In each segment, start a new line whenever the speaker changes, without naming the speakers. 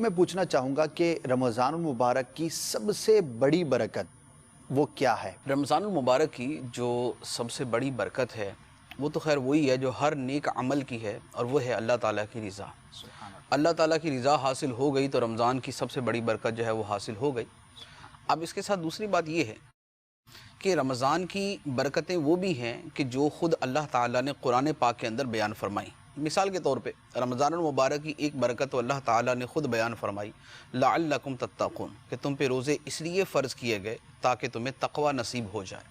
میں پوچھنا چاہوں گا کہ رمضان المبارک کی سب سے بڑی برکت وہ کیا ہے؟
رمضان المبارک کی جو سب سے بڑی برکت ہے وہ تو خیر وہی ہے جو ہر نیک عمل کی ہے، اور وہ ہے اللہ تعالیٰ کی رضا۔ اللہ تعالیٰ کی رضا حاصل ہو گئی تو رمضان کی سب سے بڑی برکت جو ہے وہ حاصل ہو گئی۔ اب اس کے ساتھ دوسری بات یہ ہے کہ رمضان کی برکتیں وہ بھی ہیں کہ جو خود اللہ تعالیٰ نے قرآن پاک کے اندر بیان فرمائی۔ مثال کے طور پہ رمضان المبارک کی ایک برکت تو اللہ تعالیٰ نے خود بیان فرمائی، لعلکم تتقون، کہ تم پہ روزے اس لیے فرض کیے گئے تاکہ تمہیں تقوی نصیب ہو جائے۔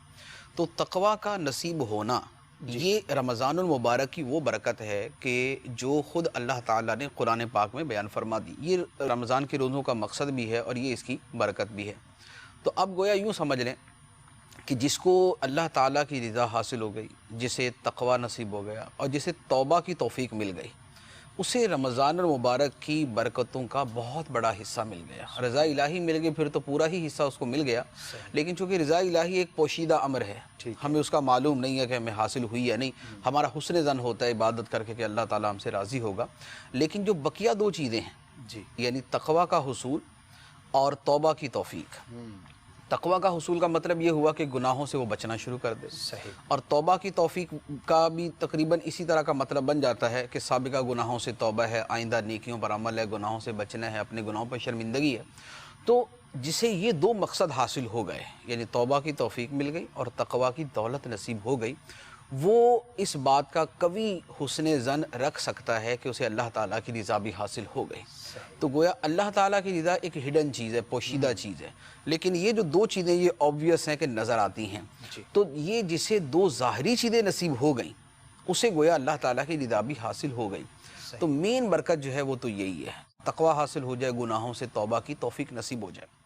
تو تقوی کا نصیب ہونا یہ رمضان المبارک کی وہ برکت ہے کہ جو خود اللہ تعالیٰ نے قرآن پاک میں بیان فرما دی۔ یہ رمضان کے روزوں کا مقصد بھی ہے اور یہ اس کی برکت بھی ہے۔ تو اب گویا یوں سمجھ لیں کہ جس کو اللہ تعالیٰ کی رضا حاصل ہو گئی، جسے تقوی نصیب ہو گیا اور جسے توبہ کی توفیق مل گئی، اسے رمضان المبارک کی برکتوں کا بہت بڑا حصہ مل گیا۔ رضا الہی مل گئی پھر تو پورا ہی حصہ اس کو مل گیا، لیکن چونکہ رضا الہی ایک پوشیدہ امر ہے، ہمیں اس کا معلوم نہیں ہے کہ ہمیں حاصل ہوئی یا نہیں۔ ہمارا حسن ظن ہوتا ہے عبادت کر کے کہ اللہ تعالیٰ ہم سے راضی ہوگا، لیکن جو بقیہ دو چیزیں ہیں یعنی تقوی کا حصول اور توبہ کی توفیق۔ تقوی کا حصول کا مطلب یہ ہوا کہ گناہوں سے وہ بچنا شروع کر دے، اور توبہ کی توفیق کا بھی تقریباً اسی طرح کا مطلب بن جاتا ہے کہ سابقہ گناہوں سے توبہ ہے، آئندہ نیکیوں پر عمل ہے، گناہوں سے بچنا ہے، اپنے گناہوں پر شرمندگی ہے۔ تو جسے یہ دو مقصد حاصل ہو گئے، یعنی توبہ کی توفیق مل گئی اور تقوی کی دولت نصیب ہو گئی، وہ اس بات کا قوی حسن ظن رکھ سکتا ہے کہ اسے اللہ تعالیٰ کی رضا بھی حاصل ہو گئی۔ تو گویا اللہ تعالیٰ کی رضا ایک ہڈن چیز ہے، پوشیدہ چیز ہے، لیکن یہ جو دو چیزیں یہ آبویس ہیں کہ نظر آتی ہیں، تو یہ جسے دو ظاہری چیزیں نصیب ہو گئیں اسے گویا اللہ تعالیٰ کی رضا بھی حاصل ہو گئی۔ تو مین برکت جو ہے وہ تو یہی ہے، تقوی حاصل ہو جائے، گناہوں سے توبہ کی توفیق نصیب ہو جائے۔